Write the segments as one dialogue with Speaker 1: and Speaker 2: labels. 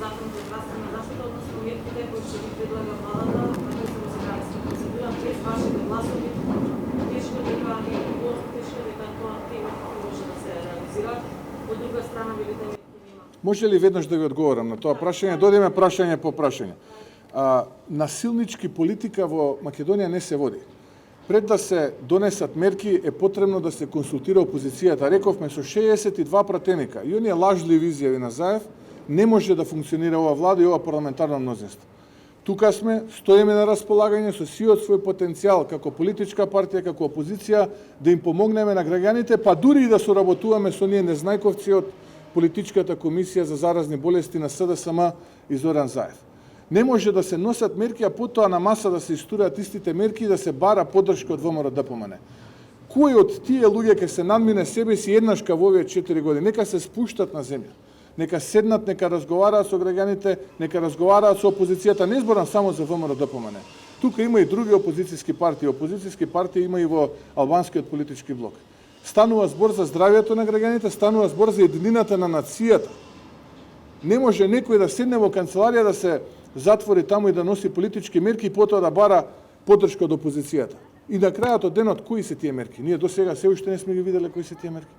Speaker 1: закон за здравствена заштита, односно мерките кои ќе ги предлага владата, на кои се граѓанска процедура, без вашите гласови, тешко дека тоа тема може да се реализира. Од друга страна, велите мерки нема.
Speaker 2: Може ли веднаш да ви одговорам на тоа прашање? Додеме прашање по прашање. Насилнички политика во Македонија не се води. Пред да се донесат мерки е потребно да се консултира опозицијата. Рековме со 62 пратеника и оние лажливи изјави на Заев не може да функционира ова влада и ова парламентарно мнозинство. Тука сме, стоиме на располагање со сиот свој потенцијал како политичка партија, како опозиција, да им помогнеме на граѓаните, па дури и да соработуваме со ние незнајковци од Политичката комисија за заразни болести на СДСМ и Зоран Заев. Не може да се носат мерки, а потоа на маса да се истураат истите мерки и да се бара поддршка од ВМРО-ДПМН. Кој од тие луѓе ќе се надмине себе си еднашка во овие 4 години? Нека се спуштат на земја. Нека седнат, нека разговараат со граѓаните, нека разговараат со опозицијата. Не зборам само за ВМРО-ДПМН. Тука има и други опозицијски партии. Опозицијски партии има и во албанскиот политички блок. Станува збор за здравјето на граѓаните, станува збор за еднината на нацијата. Не може некој да седне во канцеларија, да се затвори таму и да носи политички мерки и потоа да бара поддршка од опозицијата. И на крајот од денот кои се тие мерки? Ние до сега се уште не сме ги виделе кои се тие мерки.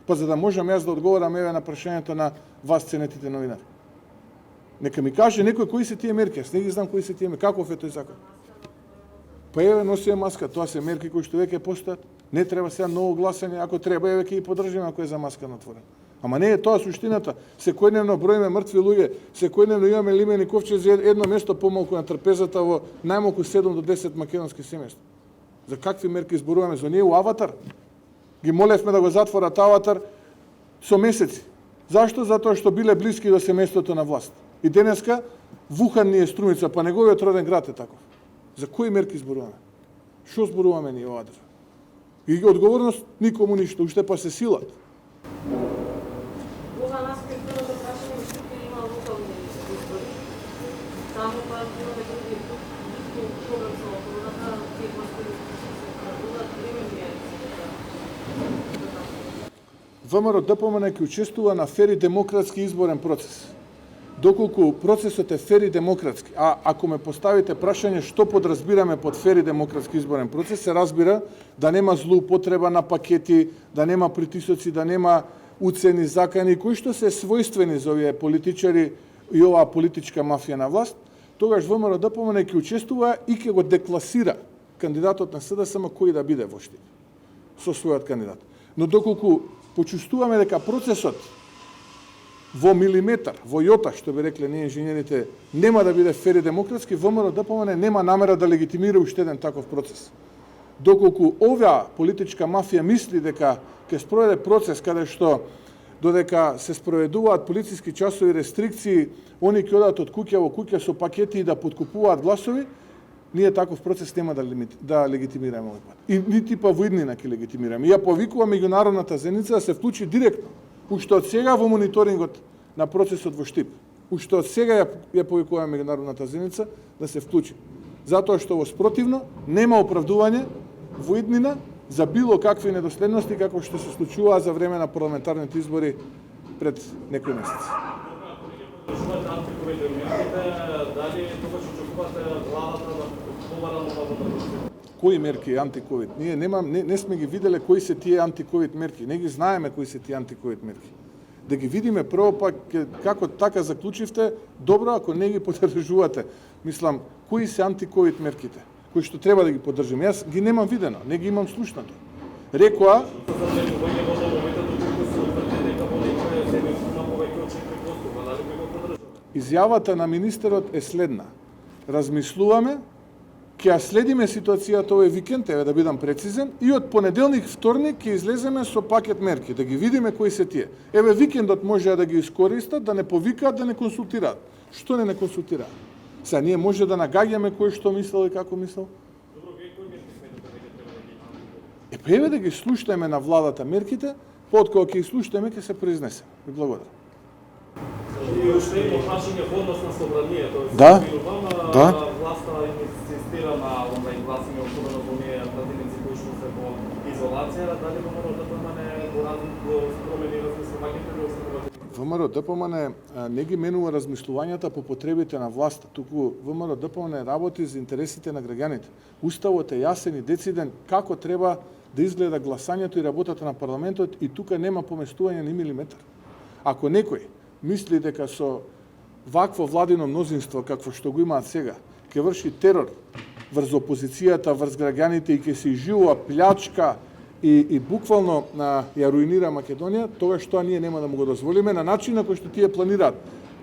Speaker 2: Па за да можам јас да одговорам еве на прашањето на вас ценетите новинари. Нека ми каже некој кои се тие мерки, јас не ги знам кои се тие мерки, каков е тој закон. Па еве носија маска, тоа се мерки кои што веќе постојат. Не треба сега ново гласање, ако треба еве ќе ги поддржиме ако е за маска натворен. Ама не е тоа суштината. Секојдневно броиме мртви луѓе, секојдневно имаме лимени ковчези за едно место помалку на трпезата во најмалку 7 до 10 македонски семејства. За какви мерки зборуваме? За ние у Аватар? Ги молевме да го затворат Аватар со месеци. Зашто? Затоа што биле блиски до семејството на власт. И денеска Вухан ни е Струмица, па неговиот роден град е таков. За кои мерки зборуваме? Што зборуваме ние оваа држава? И одговорност никому ништо, уште па се силат.
Speaker 1: Ова нас кој првото прашање што ќе има локални избори. Само па имаме други програм со околната, тие постои
Speaker 2: ВМРО-ДПМН ќе учествува на фер и демократски изборен процес. Доколку процесот е фер и демократски, а ако ме поставите прашање што подразбираме под фер и демократски изборен процес, се разбира да нема злоупотреба на пакети, да нема притисоци, да нема уцени, закани, кои што се својствени за овие политичари и оваа политичка мафија на власт, тогаш ВМРО-ДПМН ќе учествува и ќе го декласира кандидатот на СДСМ кој да биде во штип со својот кандидат. Но доколку почувствуваме дека процесот во милиметар, во јота, што би рекле ние инженерите, нема да биде фер и демократски, ВМРО-ДПМН нема намера да легитимира уште еден таков процес. Доколку оваа политичка мафија мисли дека ќе спроведе процес каде што додека се спроведуваат полициски часови рестрикции, они ќе одат од куќа во куќа со пакети и да подкупуваат гласови, ние таков процес нема да легитимираме овој пат. И нити па во иднина ќе легитимираме. Ја повикувам меѓународната заедница да се вклучи директно, уште од сега во мониторингот на процесот во Штип. Уште од сега ја повикуваме меѓународната заедница да се вклучи. Затоа што во спротивно нема оправдување во иднина за било какви недоследности како што се случува за време на парламентарните избори пред некои месеци. Кои мерки антиковид? Ние не сме ги виделе кои се тие антиковид мерки. Не ги знаеме кои се тие антиковид мерки. Да ги видиме прво, па како така заклучивте, добро ако не ги поддржувате. Мислам, кои се антиковид мерките, кои што треба да ги поддржиме. Јас ги немам видено, не ги имам слушнато. Рекоа изјавата на министерот е следна. Размислуваме, ќе ја следиме ситуацијата овој викенд, еве да бидам прецизен, и од понеделник, вторник ќе излеземе со пакет мерки, да ги видиме кои се тие. Еве викендот може да ги искористат, да не повикаат, да не консултираат. Што не консултираат? Сега ние може да нагаѓаме кој што мислел и како мислел. Па еве да ги слушнеме на владата мерките, откога ќе ги слушнеме ќе се произнесеме. Ви благодарам.
Speaker 3: И уште едно прашање во однос на собранието.
Speaker 2: Да.
Speaker 3: Власта инсистира на онлайн гласање, особено во оние пратеници кои што се во изолација, дали ВМРО-ДПМН го промени размислувањето или остануваат?
Speaker 2: ВМРО ДПМН не ги менува размислувањата по потребите на власта, туку ВМРО ДПМН работи за интересите на граѓаните. Уставот е јасен и дециден како треба да изгледа гласањето и работата на парламентот и тука нема поместување ни милиметар. Ако некој мисли дека со вакво владино мнозинство какво што го имаат сега, ќе врши терор врз опозицијата, врз граѓаните и ќе се изживува плячка и буквално ја руинира Македонија, тогаш тоа ние нема да му го дозволиме на начин на кој што тие планираат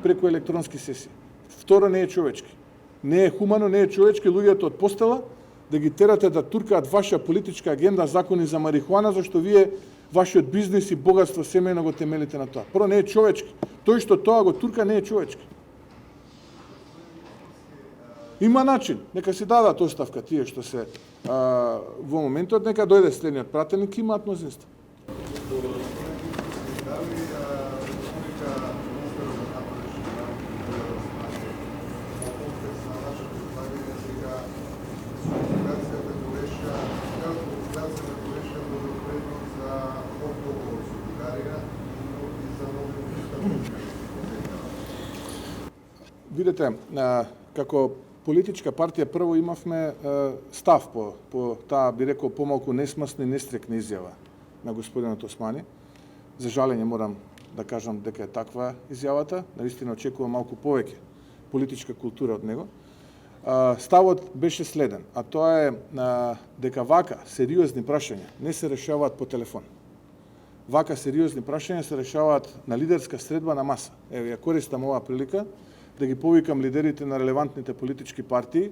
Speaker 2: преку електронски сесии. Второ, не е човечки. Не е хумано, не е човечки луѓето од постела да ги терате да туркаат ваша политичка агенда, закони за марихуана, зашто вие вашиот бизнис и богатство семејно го темелите на тоа. Прво, не е човечки. Тој што тоа го турка не е човечки. Има начин, нека си дадат оставка тие што се во моментот, нека дојде следниот пратеник, имаат мнозинство. Видете, како политичка партија прво имавме став по таа, би рекол, помалку несмасна и нестрекна изјава на господинот Османи. За жалење морам да кажам дека е таква изјавата, наистина очекувам малку повеќе политичка култура од него. Ставот беше следен, а тоа е дека вака сериозни прашања не се решаваат по телефон. Вака сериозни прашања се решаваат на лидерска средба на маса. Еве, ја користам оваа прилика да ги повикам лидерите на релевантните политички партии.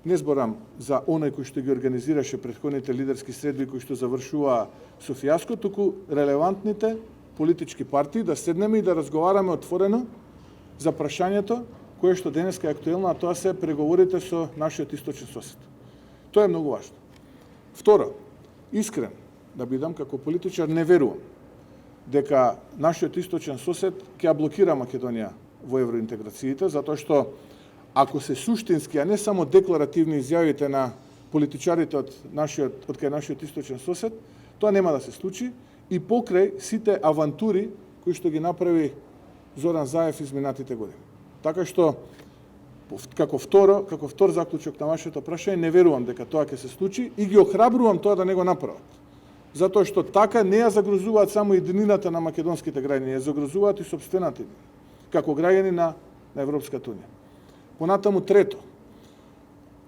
Speaker 2: Не зборам за оној кој што ги организираше претходните лидерски средби кои што завршуваа со фијаско, туку релевантните политички партии да седнеме и да разговараме отворено за прашањето кое што денеска е актуелно, а тоа се преговорите со нашиот источен сосед. Тоа е многу важно. Второ, искрен да бидам како политичар, не верувам дека нашиот источен сосед ќе ја блокира Македонија во евроинтеграциите, затоа што ако се суштински, а не само декларативни изјавите на политичарите од кај нашиот источен сосед, тоа нема да се случи и покрај сите авантури кои што ги направи Зоран Заев изминатите години. Така што како втор заклучок на вашето прашање, не верувам дека тоа ќе се случи и ги охрабрувам тоа да не го направат. Затоа што така не ја загрозуваат само единината на македонските граѓани, ја загрозуваат и сопствената како граѓани на Европската унија. Понатаму трето,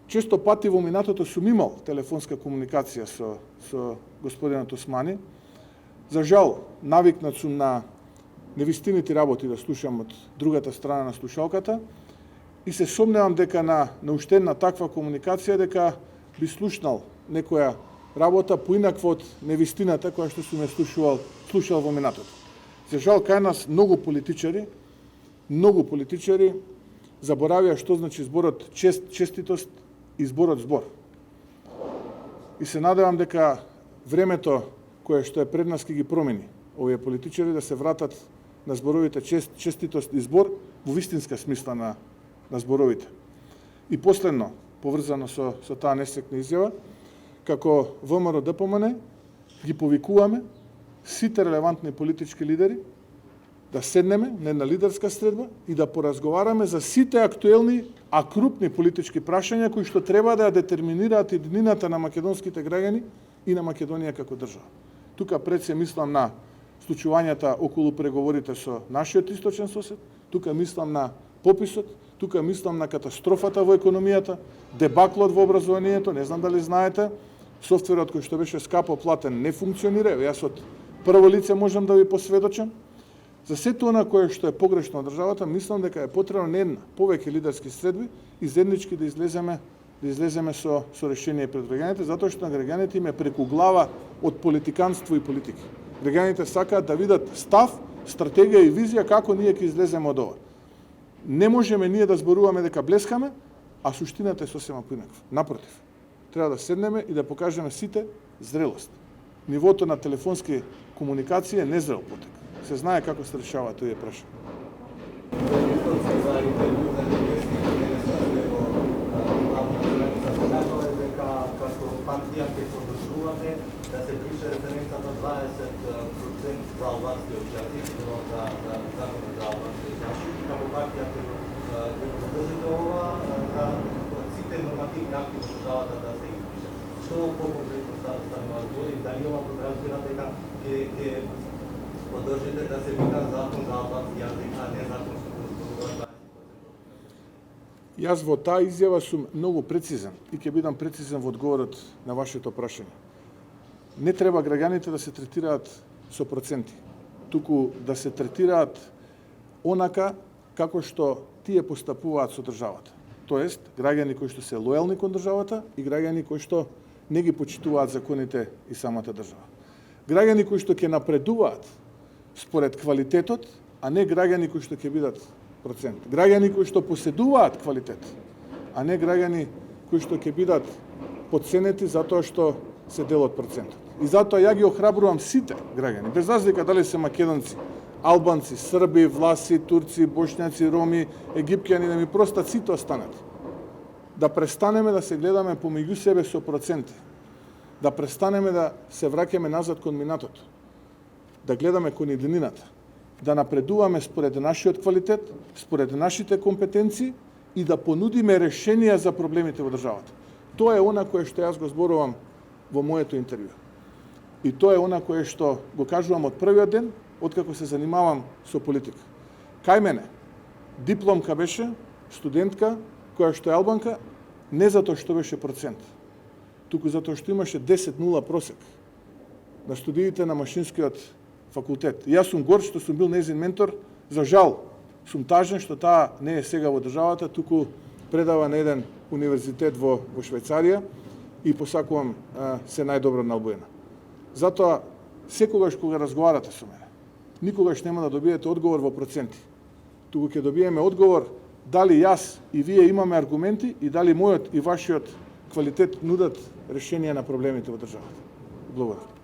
Speaker 2: често пати во минатото сум имал телефонска комуникација со господинот Османи. За жал, навикнат сум на невистините работи да слушам од другата страна на слушалката и се сомневам дека на уштен на таква комуникација дека би слушнал некоја работа поинаква од невистината која што сум ја слушал во минатото. За жал, кај нас многу политичари заборавија што значи зборот честитост и зборот збор. И се надевам дека времето кое што е пред нас ќе ги промени овие политичари да се вратат на зборовите честитост и збор во вистинска смисла на зборовите. И последно, поврзано со таа несекна изјава, како ВМРО ДПМН ги повикуваме сите релевантни политички лидери да седнеме на една лидерска средба и да поразговараме за сите актуелни, а крупни политички прашања кои што треба да ја детерминираат единината на македонските граѓани и на Македонија како држава. Тука пред се мислам на случувањата околу преговорите со нашиот источен сосед, тука мислам на пописот, тука мислам на катастрофата во економијата, дебаклот во образованието, не знам дали знаете, софтверот кој што беше скапо платен не функционира, јас од прво лице можам да ви посведочам. За сето она кое што е погрешно од државата, мислам дека е потребно не една, повеќе лидерски средби и заеднички да излеземе со решение пред граѓаните, затоа што на граѓаните им е преку глава од политиканство и политики. Граѓаните сакаат да видат став, стратегија и визија како ние ќе излеземе од ова. Не можеме ние да зборуваме дека блескаме, а суштината е сосема поинаква. Напротив, треба да седнеме и да покажеме сите зрелост. Нивото на телефонски комуникација е незрел потек. Се знае како се решава тој прашање.
Speaker 4: Партија ќе подржувате да се пише референцата 20% за албански участници, за законот за албански участници, како партија ќе поддржите ова, сите нормативни акти во државата да се испишат. Што по-конкретно станува збор и дали ова подразбира дека ќе поддржите да се вика закон за албански јазик, а не закон со
Speaker 2: Јас во таа изјава сум многу прецизен и ќе бидам прецизен во одговорот на вашето прашање. Не треба граѓаните да се третираат со проценти, туку да се третираат онака како што тие постапуваат со државата. Тоест, граѓани кои што се лојални кон државата и граѓани кои што не ги почитуваат законите и самата држава. Граѓани кои што ќе напредуваат според квалитетот, а не граѓани кои што ќе бидат процент. Граѓани кои што поседуваат квалитет, а не граѓани кои што ќе бидат подценети затоа што се дел од процентот. И затоа ја ги охрабрувам сите граѓани, без разлика дали се македонци, албанци, срби, власи, турци, бошњаци, роми, египтјани, да ми простат сите останати. Да престанеме да се гледаме помеѓу себе со проценти. Да престанеме да се враќаме назад кон минатото. Да гледаме кон иднината. Да напредуваме според нашиот квалитет, според нашите компетенции и да понудиме решенија за проблемите во државата. Тоа е она кое што јас го зборувам во моето интервју. И тоа е она кое што го кажувам од првиот ден, откако се занимавам со политика. Кај мене, дипломка беше, студентка, која што е албанка, не затоа што беше процент, туку затоа што имаше 10-0 просек на студиите на машинскиот факултет. И јас сум горд што сум бил нејзин ментор, за жал сум тажен што таа не е сега во државата, туку предава на еден универзитет во Швајцарија и посакувам се најдобро на Албуена. Затоа, секогаш кога разговарате со мене, никогаш нема да добиете одговор во проценти, туку ќе добиеме одговор дали јас и вие имаме аргументи и дали мојот и вашиот квалитет нудат решенија на проблемите во државата. Благодарам.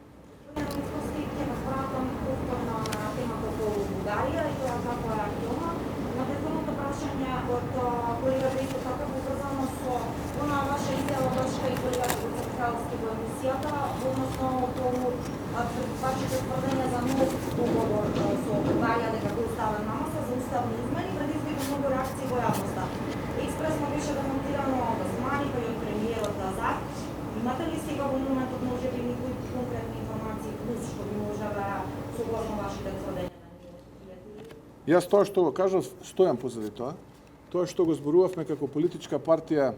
Speaker 5: Вашите тврдења за нов уговор со Бугарија дека го ставен на маса за уставни измени предизвика многу реакции во јавноста. Експресно беше демонтирано од Османи и од премиерот Азар. Имате ли сега во моментот можеби некои конкретни информации плюс што би можеле согласно вашите тврдења на нивото?
Speaker 2: Јас тоа што го кажав, стојам позади тоа. Тоа што го зборувавме како политичка партија,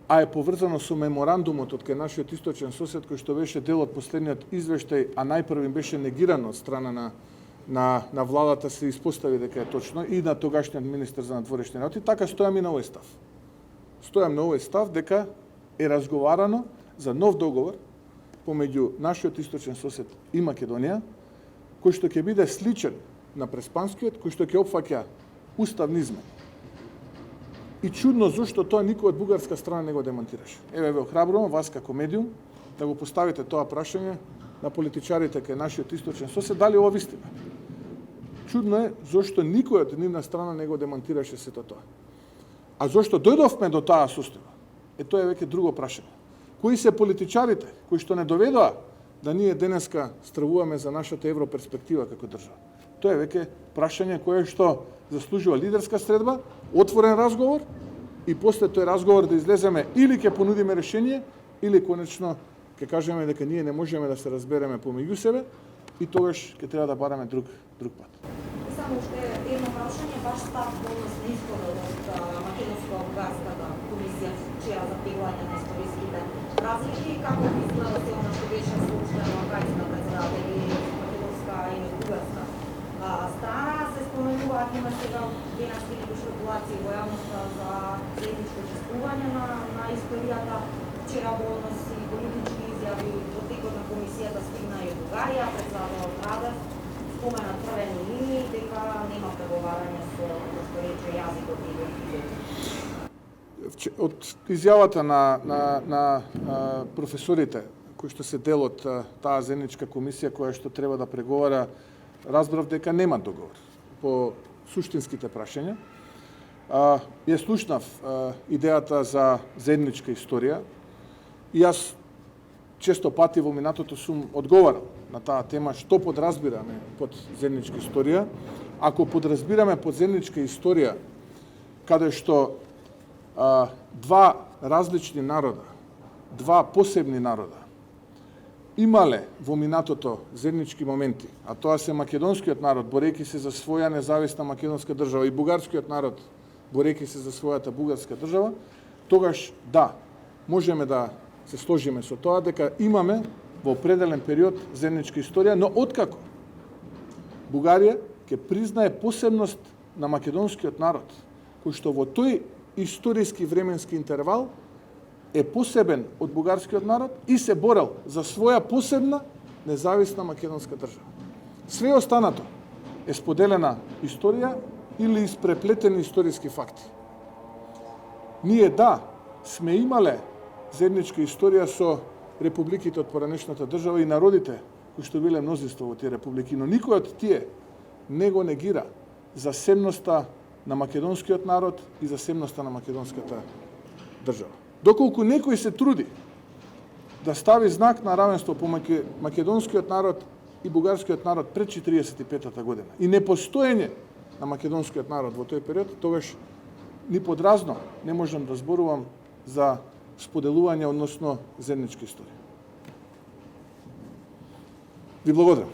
Speaker 2: а е поврзано со меморандумот од кај нашиот источен сосед, кој што беше дел од последниот извештај, а најпрвим беше негирано од страна на владата, се испостави дека е точно, и на тогашниот министер за надворешни работи, така стојам и на овој став. Стојам на овој став дека е разговарано за нов договор помеѓу нашиот источен сосед и Македонија, кој што ќе биде сличен на преспанскиот, кој што ќе опфаќа уставни измени. И чудно зошто тоа никој од бугарска страна не го демонтираше. Еве ве охрабрувам вас како медиум да го поставите тоа прашање на политичарите кај нашиот источен сосед, дали ова вистина. Чудно е зошто никој од нивна страна не го демонтираше сето тоа. А зошто дојдовме до таа состојба? Тоа е веќе друго прашање. Кои се политичарите кои што не доведоа да ние денеска стравуваме за нашата европерспектива како држава? Тоа е веќе прашање кое што заслужува лидерска средба, отворен разговор и после тој разговор да излеземе или ќе понудиме решение, или конечно ќе кажеме дека ние не можеме да се разбереме помеѓу себе и тогаш ќе треба да бараме друг пат.
Speaker 5: Само уште едно прашање, ваш став односно исходот од македонско-бугарската комисија чија за пеглање на историските разлики, како изгледа се она што беше соопштено кај на председатели македонска и бугарска страна, се споменуваат има сега денески некои шпекулации во јавноста за заедничко чествување на историјата. Вчера во однос и политички изјави во текот на комисијата стигна и Бугарија, председателот Радев спомена црвени линии, дека нема преговарање со што рече јазикот и идентитетот.
Speaker 2: Од изјавата на професорите кои што се дел од таа заедничка комисија која што треба да преговара, разбрав дека нема договор по суштинските прашања. Ја слушнав идејата за заедничка историја и јас често пати во минатото сум одговарал на таа тема што подразбираме под заедничка историја. Ако подразбираме под заедничка историја каде што два различни народа, два посебни народа имале во минатото заеднички моменти, а тоа се македонскиот народ борејќи се за своја независна македонска држава и бугарскиот народ борејќи се за својата бугарска држава, тогаш да, можеме да се сложиме со тоа дека имаме во определен период заедничка историја, но откако Бугарија ќе признае посебност на македонскиот народ, кој што во тој историски временски интервал е посебен од бугарскиот народ и се борел за своја посебна независна македонска држава. Све останато е споделена историја или испреплетени историски факти. Ние да, сме имале заедничка историја со републиките од поранешната држава и народите кои што биле мнозинство во тие републики, но никој од тие не го негира засебноста на македонскиот народ и засебноста на македонската држава. Доколку некој се труди да стави знак на равенство по македонскиот народ и бугарскиот народ пред 45-та година и непостоење на македонскиот народ во тој период, тогаш ни подразно не можам да зборувам за споделување, односно заедничка историја. Ви благодарам.